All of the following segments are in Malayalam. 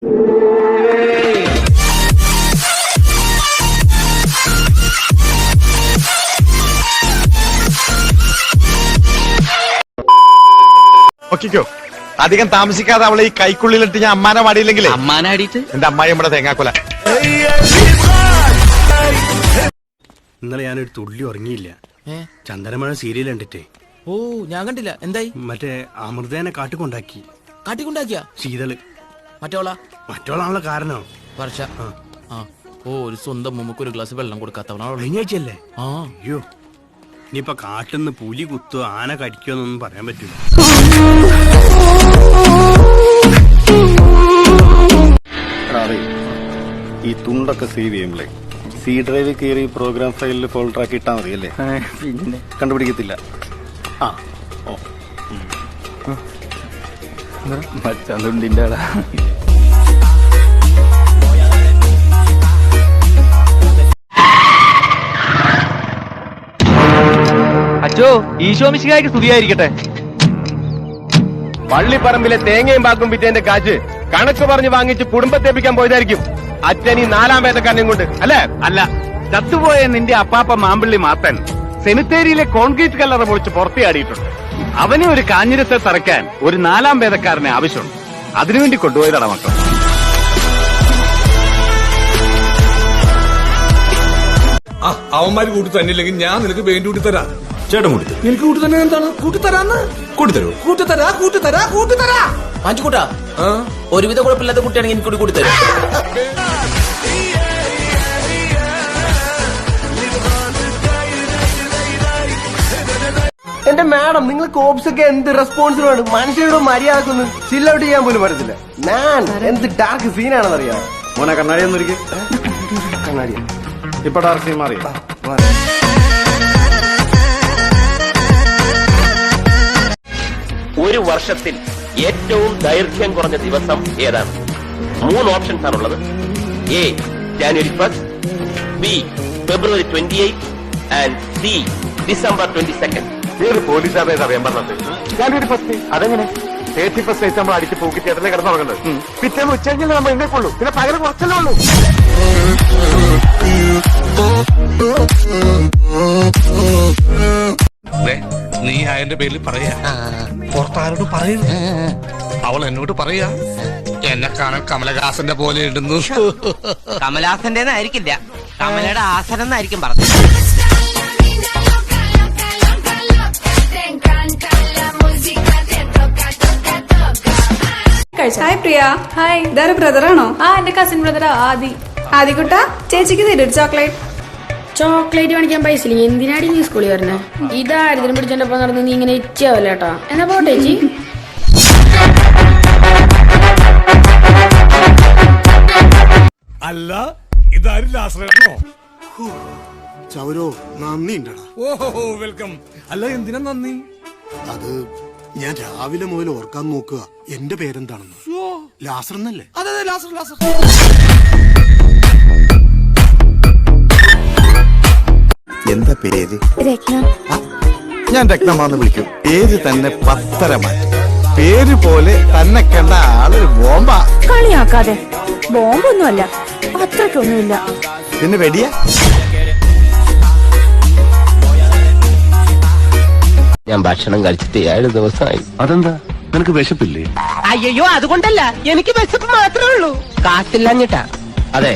ഓക്കിക്കോ, അധികം താമസിക്കാതെ അവളെ ഈ കൈക്കുള്ളിലിട്ട് ഞാൻ അമ്മാനെ മാടിയില്ലെങ്കിലേ അമ്മാനെ അടിയിട്ട് എന്റെ അമ്മായി നമ്മുടെ തേങ്ങാക്കൊല. ഇന്നലെ ഞാനൊരു തുള്ളി ഉറങ്ങിയില്ല. ചന്ദനമഴ സീരിയൽ കണ്ടിട്ടേ. ഓ, ഞാൻ കണ്ടില്ല. എന്തായി? മറ്റേ അമൃതേനെ കാട്ടിക്കൊണ്ടാക്കി. കാട്ടിക്കൊണ്ടാക്കിയാ? ശീതള് മറ്റോളാണല്ലോ കാരണം. വർഷ ഓ, ഒരു സ്വന്തം മുമ്പ് ഒരു ഗ്ലാസ് വെള്ളം കൊടുക്കാത്തവനാണോ? കഴിഞ്ഞാഴ്ചയല്ലേ? ആ, അയ്യോ, ഇനിയിപ്പൊ കാട്ടിന്ന് പുലി കുത്തോ ആന കടിക്കോന്നൊന്നും പറയാൻ പറ്റില്ല. ഈ തുണ്ടൊക്കെ സേവ് ചെയ്യുമ്പോഴേ സി ഡ്രൈവിൽ കയറി പ്രോഗ്രാം ഫയലിൽ ഫോൾഡർ ആക്കി ഇട്ടാൽ മതി അല്ലേ? പിന്നെ കണ്ടുപിടിക്കത്തില്ല. ആ ഓ മച്ചാന്തുണ്ടിന്റെ ആളാ. അച്ചോ, ഈശോമിശിഹായ്ക്ക് സ്തുതിയായിരിക്കട്ടെ. പള്ളിപ്പറമ്പിലെ തേങ്ങയും പാക്കും പിറ്റേന്റെ കാശ് കണക്ക് പറഞ്ഞ് വാങ്ങിച്ച് കുടുംബത്തേപ്പിക്കാൻ പോയതായിരിക്കും അച്ഛൻ ഈ 4-ാം വേദക്കാരനെയും കൊണ്ട്, അല്ലേ? അല്ല, ചത്തുപോയ നിന്റെ അപ്പാപ്പ മാമ്പിള്ളി മാത്തൻ സെമിത്തേരിയിലെ കോൺക്രീറ്റ് കല്ലറ പൊളിച്ച് പുറത്തിയാടിയിട്ടുണ്ട്. അവനെ ഒരു കാഞ്ഞിരത്തെ തറയ്ക്കാൻ ഒരു 4-ാം വേദക്കാരനെ ആവശ്യമുണ്ട്. അതിനുവേണ്ടി കൊണ്ടുപോയതാണ് മക്കൾ. അവന്മാര് കൂട്ടി തന്നില്ലെങ്കിൽ ഞാൻ നിനക്ക് പെയിന്റ് കൂട്ടി തരാം. ചേട്ടൻ കൂട്ടി എനിക്ക് കൂട്ടി തന്നെ എന്താണ്? കൂട്ടിത്തരാന്ന്. കൂട്ടിത്തരൂ. കൂട്ടിത്തരാ. വാങ്ങിക്കൂട്ടാ. ഒരുവിധ കുഴപ്പമില്ലാത്ത കുട്ടിയാണെങ്കിൽ എനിക്ക് കൂടി തരും. എന്റെ മാഡം, നിങ്ങൾ കോപ്സ് ഒക്കെ എന്ത് റെസ്പോൺസിബിൾ ആണ്. മനുഷ്യരോട് മര്യാദക്കൊന്നും ചിൽ ഔട്ട് ചെയ്യാൻ പോലും പറ്റത്തില്ല. ഞാൻ എന്ത് ഡാർക്ക് സീനാണെന്ന് അറിയാം. മോനെ കണ്ണാടി ഒന്നിരിക്കും. കണ്ണാടി ഇപ്പൊ ഡാർക്ക് സീൻ മാറി. ഒരു വർഷത്തിൽ ഏറ്റവും ദൈർഘ്യം കുറഞ്ഞ ദിവസം ഏതാണ്? 3 ഓപ്ഷൻസ് ആണുള്ളത്. A January 1, B February 28 and C December 22. ഏത് പോലീസാണ് അറിയാൻ പറഞ്ഞത്? ജാനുവരി 1. അതെങ്ങനെ? 31 നമ്മൾ അടിച്ച് പൂക്കി ചേട്ടനെ കിടന്നുറങ്ങുന്നത്. പിറ്റേന്ന് ഉച്ചകഴിഞ്ഞാൽ നമ്മൾ എങ്ങനെയുള്ളൂ, പിന്നെ പകരം കുറച്ചല്ലേ ഉള്ളൂ. നീ അയന്റെ പേരിൽ പറയാ, പുറത്താരോട് പറയരുത്. അവൾ എന്നോട് പറയാ, എന്നെ കാണാൻ കമലഹാസന്റെ പോലെ ഉണ്ടെന്നു. കമലാസന്റെ ആയിരിക്കില്ല, കമലയുടെ ആസനം എന്നായിരിക്കും പറഞ്ഞത്. ഹായ് പ്രിയ. ഹായ്, ഇതാരും ബ്രദറാണോ? ആ, എന്റെ കസിൻ ബ്രദറാ ആദി. ആദികുട്ട, ചേച്ചിക്ക് തരും ചോക്ലേറ്റ്. ചോക്ലേറ്റ് കാണിക്കാൻ പൈസ ഇല്ലെങ്കിൽ എന്തിനാടി നീ സ്കൂളിൽ വരണേ? ഇതാരും പിടിച്ചെന്റെ ഒപ്പം നടന്ന് നീ ഇങ്ങനെ ഇച്ചാവല്ല കേട്ടാ. എന്നാ പോട്ടെ ചേച്ചി. അല്ല, ഇതാരും ലാസറേട്ടനോ? ചൗരോ, നന്ദി ഉണ്ടടാ. ഓഹോ, വെൽക്കം. അല്ല, എന്തിനാ നന്ദി? അത് ഞാൻ രാവിലെ മുതൽ ഓർക്കാൻ നോക്കുക എന്റെ പേരെന്താണെന്ന്. ലാസർ എന്നല്ലേ? അതെ, ലാസർ. എന്താ പേര്? രത്ന. ഞാൻ രത്നമാന്ന് വിളിക്കും. പേര് തന്നെ പത്തരമാറ്റി. പേര് പോലെ തന്നെ കണ്ട ആളൊരു ബോംബാ. കളിയാക്കാതെ. ബോംബൊന്നുമല്ല, അത്രക്കൊന്നുമില്ല. പിന്നെ വെടിയ? ഞാൻ ഭക്ഷണം കഴിച്ചിട്ട് 7 ദിവസമായി. അതെന്താ, നിനക്ക് വിശപ്പില്ലേ? അയ്യോ, അതുകൊണ്ടല്ല, എനിക്ക് വിശപ്പ് മാത്രമേ ഉള്ളൂ. കാട്ടില്ലഞ്ഞിട്ടാ. അതെ,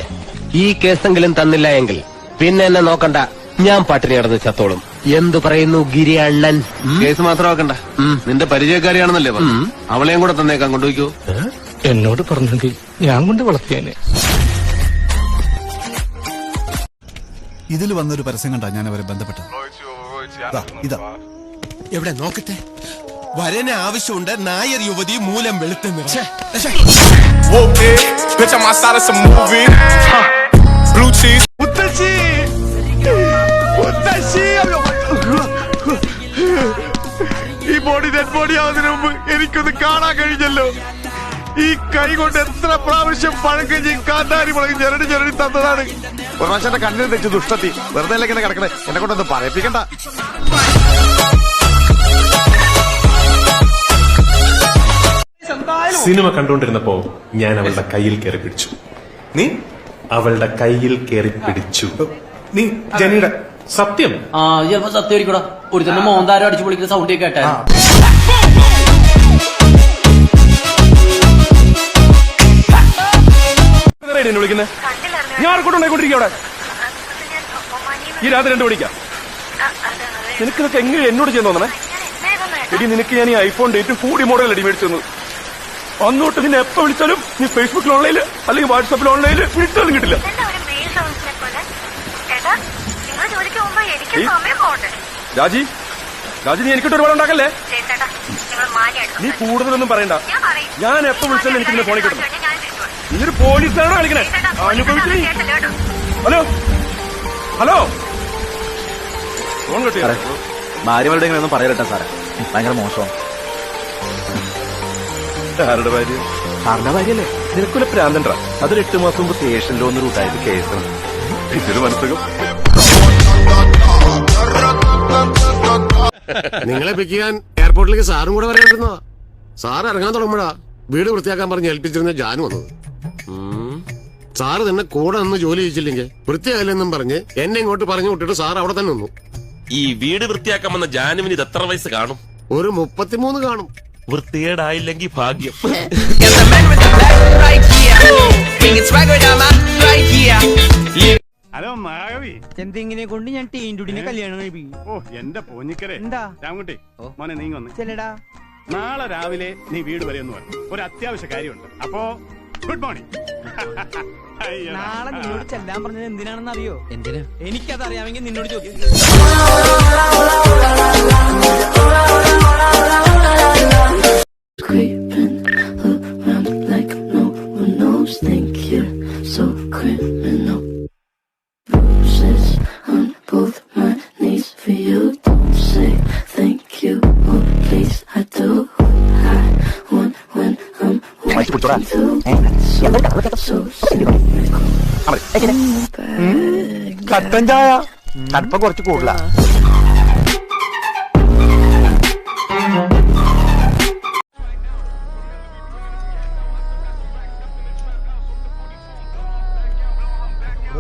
ഈ കേസെങ്കിലും തന്നില്ല എങ്കിൽ പിന്നെ എന്നെ നോക്കണ്ട, ഞാൻ പട്ടിണി കിടന്ന് ചത്തോളും. എന്തു പറയുന്നു ഗിരി അണ്ണൻ? കേസ് മാത്രമാക്കണ്ട, നിന്റെ പരിചയക്കാരിയാണെന്നല്ലേ പറഞ്ഞു. അവളെയും കൂടെ തന്നേക്കാൻ കൊണ്ടുപോയിക്കോ. എന്നോട് പറഞ്ഞെങ്കിൽ ഞാൻ കൊണ്ട് വളർത്തിയേനെ. ഇതിൽ വന്നൊരു പരസ്യം കണ്ടാ ഞാൻ അവരെ ബന്ധപ്പെട്ടത്. ഇതാ എവിടെ നോക്കട്ടെ. വരന് ആവശ്യമുണ്ട് നായർ യുവതി മൂലം വെളുത്തെന്ന്. ഈ ബോഡി ഡെഡ് ബോഡി ആവുന്നതിന് മുമ്പ് എനിക്കൊന്ന് കാണാൻ കഴിഞ്ഞല്ലോ. ഈ കൈ കൊണ്ട് എത്ര പ്രാവശ്യം പഴങ്കഞ്ഞി കാന്താരി മുളക് ഞെരടി തന്നതാണ്. ഒരു പ്രാവശ്യം എന്റെ കണ്ണിൽ തെച്ചു ദുഷ്ടത്തി. വെറുതെ ഇങ്ങനെ കിടക്കണേ, എന്നെ കൊണ്ടൊന്ന് പറയിപ്പിക്കണ്ട. സിനിമ കണ്ടുകൊണ്ടിരുന്നപ്പോ ഞാൻ അവളുടെ കയ്യിൽ കയറി പിടിച്ചു. നീ അവളുടെ കയ്യിൽ കയറി പിടിച്ചു. നീ ജനിയുടെ സത്യം ചിലപ്പോ സത്യമായിരിക്കൂടാ. ഒരു തന്നെ മോന്താരം അടിച്ചു പൊളിക്കുന്ന സൗണ്ട് കേട്ടാ. വിളിക്കുന്നത് ഞാൻ ആർക്കോട്ട് ഉണ്ടായിക്കൊണ്ടിരിക്കുക അവിടെ ഈ രാത്രി 2 മണിക്കാ. നിനക്കിതൊക്കെ എങ്ങനെ എന്നോട് ചെയ്യാൻ തോന്നണേ? എടി നിനക്ക് ഞാൻ ഈ ഐഫോൺ ഡേറ്റും കൂടി മോഡൽ അടി മേടിച്ചു തന്നു. അന്നോട്ട് നിന്നെ എപ്പോ വിളിച്ചാലും നീ ഫേസ്ബുക്കിൽ ഓൺലൈനിൽ അല്ലെങ്കിൽ വാട്സാപ്പിൽ ഓൺലൈനിൽ വിളിച്ചാലും കിട്ടില്ല. രാജി നീ എനിക്കിട്ട് ഒരുപാട് ഉണ്ടാക്കല്ലേ. നീ കൂടുതലൊന്നും പറയണ്ട. ഞാൻ എപ്പോ വിളിച്ചാലും എനിക്ക് നിന്നെ ഫോണിൽ കിട്ടണം. ഇതൊരു പോലീസാണോ കളിക്കണേ? അനുഭവിച്ചു. ഹലോ ഫോൺ കിട്ടിയ ഭാര്യമാരുടെ ഇങ്ങനെ ഒന്നും പറയട്ടെ സാറേ, ഭയങ്കര മോശമാണ്. ആരുടെ ഭാര്യ? സാറിന്റെ ഭാര്യയല്ലേ? നിനക്കൊരു പ്രാന്തണ്ട. അതൊരു 8 മാസം മുമ്പ് സ്റ്റേഷനിൽ ഒന്ന് റൂട്ടായിട്ട് കേസാണ്. ഇതൊരു മനസ്സുഖം. നിങ്ങളെ പിക്ക് ചെയ്യാൻ എയർപോർട്ടിലേക്ക് സാറും കൂടെ വരേണ്ടിരുന്നോ? സാറ് ഇറങ്ങാൻ തുടങ്ങുമ്പോഴാ വീട് വൃത്തിയാക്കാൻ പറഞ്ഞ് ഏൽപ്പിച്ചിരുന്ന ജാനു വന്നത്. സാറ് തന്നെ കൂടെ നിന്ന് ജോലി ചെയ്യിച്ചില്ലെങ്കിൽ വൃത്തിയായില്ലെന്നും പറഞ്ഞ് എന്നെ ഇങ്ങോട്ട് പറഞ്ഞു വിട്ടിട്ട് സാർ അവിടെ തന്നെ നിന്നു. ഈ വീട് വൃത്തിയാക്കാൻ വന്ന ജാനുവിന് ഇത് എത്ര വയസ്സ് കാണും? ഒരു 33 കാണും. വൃത്തികേടായില്ലെങ്കിൽ ഭാഗ്യം. ഹലോ മഹാകവി, എന്തെങ്ങനെ കൊണ്ട് ഞാൻ ടീൻറ്റുടിനെ കല്യാണം കഴിപ്പിക്കും. ഓ എന്റെ പോഞ്ഞിക്കരെ. എന്താ രാമൻകുട്ടി മോനെ നീങ്ങി വന്ന്. ചെല്ലടാ, നാളെ രാവിലെ നീ വീട് വരെ ഒന്ന് വരണം. ഒരു അത്യാവശ്യ കാര്യമുണ്ട്. അപ്പോ ഗുഡ് മോർണിംഗ്. നാളെ നിന്നോട് ചെല്ലാൻ പറഞ്ഞത് എന്തിനാണെന്ന് അറിയോ? എന്തിനാ? എനിക്കത് അറിയാമെങ്കിൽ നിന്നോട് ചോദിക്കും. കട്ടൻ ചായ കടുപ്പം കുറച്ച് കൂടുതല.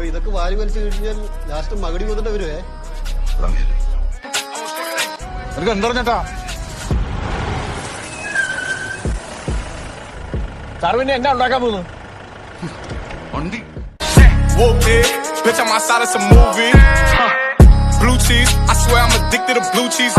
ഇതൊക്കെ വാരി വലിച്ചു കഴിഞ്ഞാൽ ലാസ്റ്റ് മകടി കൊന്നിട്ട് വരുവേ. എന്താ പറഞ്ഞാ സാർ പിന്നെ എന്നാ ഉണ്ടാക്കാൻ പോകുന്നു? Bitch, I'm outside of some movie. Blue cheese, I swear I'm addicted to blue cheese.